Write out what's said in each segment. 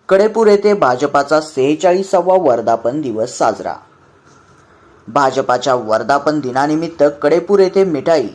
कडेपूर येथे भाजपाचा 46वा वर्धापन दिवस साजरा। भाजपाच्या वर्धापन दिनानिमित्त कडेपूर येथे मिठाई।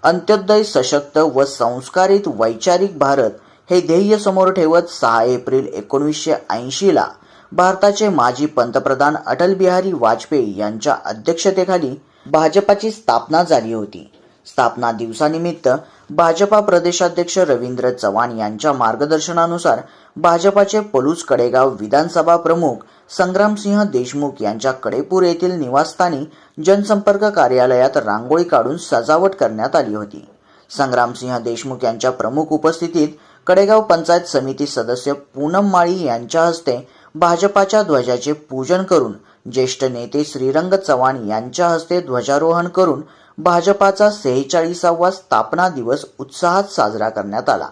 अंत्योदय सशक्त व संस्कारित वैचारिक भारत हे ध्येय समोर ठेवत 6 एप्रिल 1980 ला भारताचे माजी पंतप्रधान अटल बिहारी वाजपेयी यांच्या अध्यक्षतेखाली भाजपाची स्थापना झाली होती। स्थापना दिवसानिमित्त भाजपा प्रदेशाध्यक्ष रवींद्र चव्हाण यांच्या मार्गदर्शनानुसार भाजपाचे पलूस कडेगाव विधानसभा प्रमुख संग्रामसिंह देशमुख यांच्या कडेपूर येथील निवासस्थानी जनसंपर्क कार्यालयात रांगोळी काढून सजावट करण्यात आली होती। संग्रामसिंह देशमुख यांच्या प्रमुख उपस्थितीत कडेगाव पंचायत समिती सदस्य पूनम माळी यांच्या हस्ते भाजपाच्या ध्वजाचे पूजन करून ज्येष्ठ नेते श्रीरंग चव्हाण यांच्या हस्ते ध्वजारोहण करून भाजपाचा 46वा स्थापना दिवस उत्साहात साजरा करण्यात आला।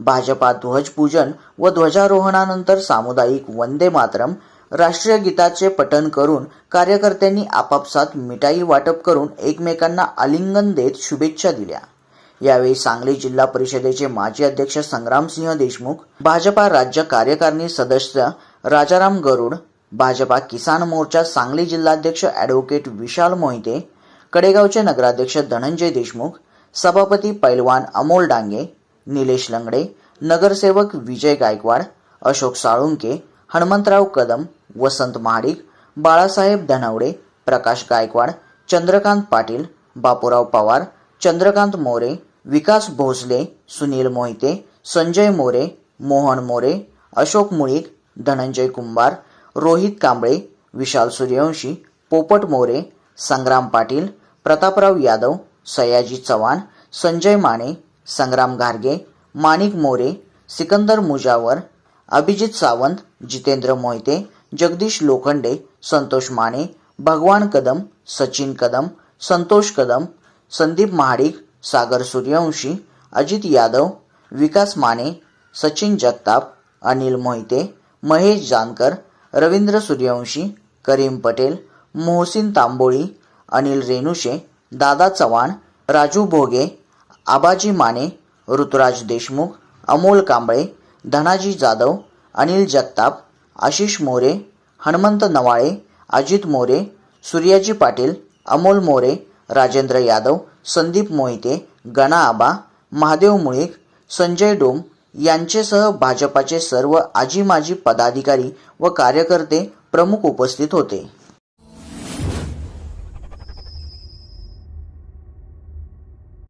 भाजपा ध्वजपूजन व ध्वजारोहणानंतर सामुदायिक वंदे मातरम राष्ट्रीय गीताचे पठण करून कार्यकर्त्यांनी आपापसात मिठाई वाटप करून एकमेकांना आलिंगन देत शुभेच्छा दिल्या। यावेळी सांगली जिल्हा परिषदेचे माजी अध्यक्ष संग्रामसिंह देशमुख, भाजपा राज्य कार्यकारिणी सदस्य राजाराम गरुड, भाजपा किसान मोर्चा सांगली जिल्हाध्यक्ष ॲडव्होकेट विशाल मोहिते, कडेगावचे नगराध्यक्ष धनंजय देशमुख, सभापती पैलवान अमोल डांगे, निलेश लंगडे, नगरसेवक विजय गायकवाड, अशोक साळुंके, हनुमंतराव कदम, वसंत महाडिक, बाळासाहेब धनवडे, प्रकाश गायकवाड, चंद्रकांत पाटील, बापूराव पवार, चंद्रकांत मोरे, विकास भोसले, सुनील मोहिते, संजय मोरे, मोहन मोरे, अशोक मुळीक, धनंजय कुंभार, रोहित कांबळे, विशाल सूर्यवंशी, पोपट मोरे, संग्राम पाटील, प्रतापराव यादव, सयाजी चव्हाण, संजय माने, संग्राम घारगे, माणिक मोरे, सिकंदर मुजावर, अभिजित सावंत, जितेंद्र मोहिते, जगदीश लोखंडे, संतोष माने, भगवान कदम, सचिन कदम, संतोष कदम, संदीप महाडिक, सागर सूर्यवंशी, अजित यादव, विकास माने, सचिन जगताप, अनिल मोहिते, महेश जानकर, रवींद्र सूर्यवंशी, करीम पटेल, मोहसिन तांबोळी, अनिल रेणुशे, दादा चव्हाण, राजू भोगे, आबाजी माने, ऋतुराज देशमुख, अमोल कांबळे, धनाजी जाधव, अनिल जगताप, आशिष मोरे, हनुमंत नवाळे, अजित मोरे, सूर्याजी पाटील, अमोल मोरे, राजेंद्र यादव, संदीप मोहिते, गणा आबा, महादेव मुळीक, संजय डोम यांचेसह भाजपाचे सर्व आजी माजी पदाधिकारी व कार्यकर्ते प्रमुख उपस्थित होते।